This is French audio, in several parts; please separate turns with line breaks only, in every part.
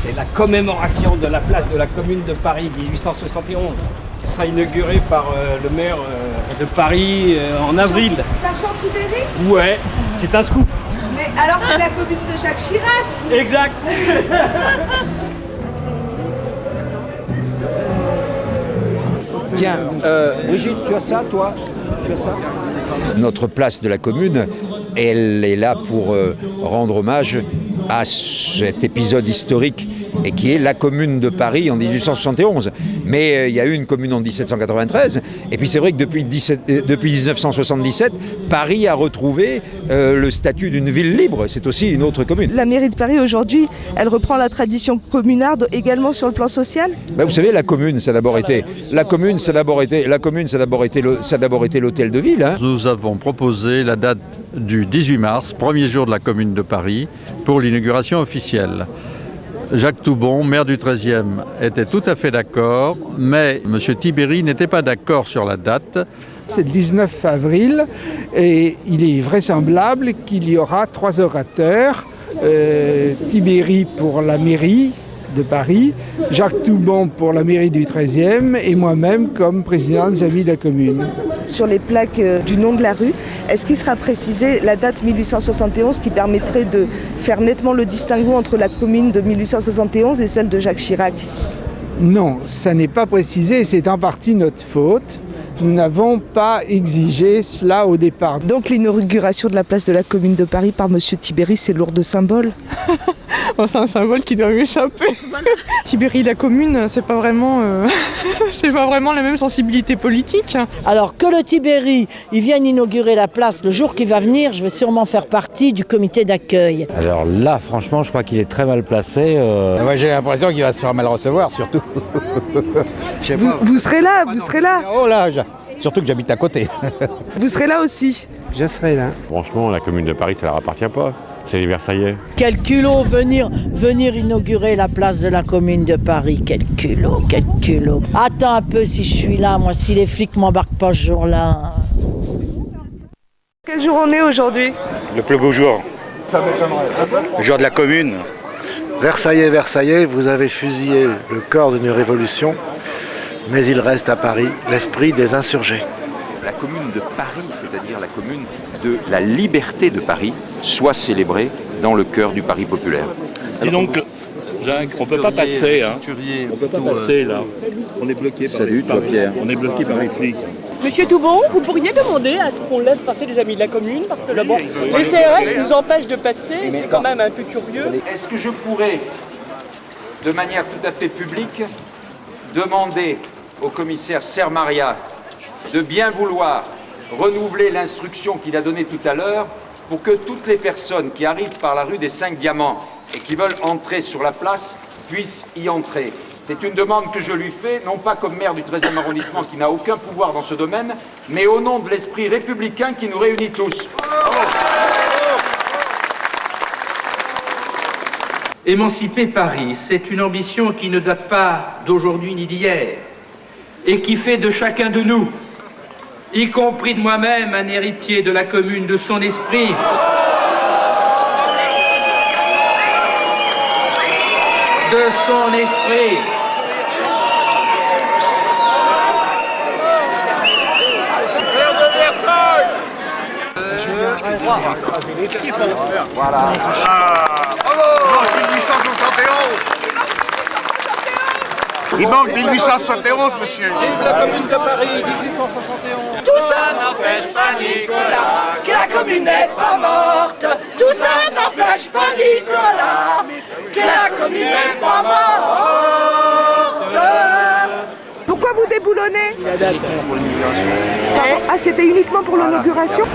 C'est la commémoration de la place de la Commune de Paris 1871 qui sera inaugurée par le maire de Paris en avril.
Par Jean Tibéri?
Ouais, c'est un scoop.
Mais alors c'est la commune de Jacques Chirac?
Exact.
Tiens, Brigitte, tu as ça, toi? Tu as ça? Notre place de la commune, elle est là pour rendre hommage à cet épisode historique et qui est la commune de Paris en 1871. Mais il y a eu une commune en 1793, et puis c'est vrai que depuis 1977, Paris a retrouvé le statut d'une ville libre. C'est aussi une autre commune.
La mairie de Paris aujourd'hui, elle reprend la tradition communarde également sur le plan social.
Vous savez, la commune, ça a d'abord été l'hôtel de ville. Hein.
Nous avons proposé la date du 18 mars, premier jour de la commune de Paris, pour l'inauguration officielle. Jacques Toubon, maire du 13e, était tout à fait d'accord, mais M. Tibéri n'était pas d'accord sur la date.
C'est le 19 avril et il est vraisemblable qu'il y aura 3 orateurs, Tibéri pour la mairie de Paris, Jacques Toubon pour la mairie du 13e et moi-même comme président des Amis de la commune.
Sur les plaques du nom de la rue, est-ce qu'il sera précisé la date 1871 qui permettrait de faire nettement le distinguo entre la commune de 1871 et celle de Jacques Chirac?
Non, ça n'est pas précisé et c'est en partie notre faute. Nous n'avons pas exigé cela au départ.
Donc l'inauguration de la place de la Commune de Paris par M. Tibéri, c'est lourd de symbole.
C'est un symbole qui doit m'échapper. Tibéri, la commune, c'est pas vraiment la même sensibilité politique.
Alors que le Tibéri, il vienne inaugurer la place le jour qu'il va venir, je vais sûrement faire partie du comité d'accueil.
Alors là, franchement, je crois qu'il est très mal placé.
Moi, j'ai l'impression qu'il va se faire mal recevoir, surtout.
Vous serez là, vous serez là.
Oh là, surtout que j'habite à côté.
Vous serez là aussi.
Je serai là.
Franchement, la commune de Paris, ça ne leur appartient pas. C'est les Versaillais.
Quel culot venir inaugurer la place de la commune de Paris. Quel culot, quel culot. Attends un peu si je suis là, moi, si les flics m'embarquent pas ce jour-là.
Quel jour on est aujourd'hui?
Le plus beau jour. Le jour de la commune.
Versaillais, Versaillais, vous avez fusillé le corps d'une révolution, mais il reste à Paris l'esprit des insurgés.
La commune de Paris, c'est-à-dire la commune de la liberté de Paris, soit célébrée dans le cœur du Paris populaire.
Et donc, Jacques, on ne peut pas passer, hein. On ne peut pas passer là. On est bloqué par les flics.
Pierre.
On est bloqué par les flics.
Monsieur Toubon, vous pourriez demander à ce qu'on laisse passer les amis de la commune, parce que d'abord, les CRS nous empêchent de passer, c'est quand même un peu curieux.
Est-ce que je pourrais, de manière tout à fait publique, demander au commissaire Sermaria de bien vouloir renouveler l'instruction qu'il a donnée tout à l'heure pour que toutes les personnes qui arrivent par la rue des 5 Diamants et qui veulent entrer sur la place puissent y entrer. C'est une demande que je lui fais, non pas comme maire du 13e arrondissement qui n'a aucun pouvoir dans ce domaine, mais au nom de l'esprit républicain qui nous réunit tous.
Émanciper Paris, c'est une ambition qui ne date pas d'aujourd'hui ni d'hier et qui fait de chacun de nous, y compris de moi-même, un héritier de la commune, de son esprit. De son esprit.
Voilà. Il manque 1871, monsieur.
Vive la commune de Paris, 1871. Tout ça n'empêche pas Nicolas que la commune n'est pas morte. Tout ça n'empêche pas Nicolas que la commune n'est pas morte.
Pourquoi vous déboulonnez? Ah, c'était uniquement pour l'inauguration?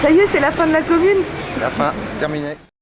Ça y est, c'est la fin de la commune?
La fin, terminée.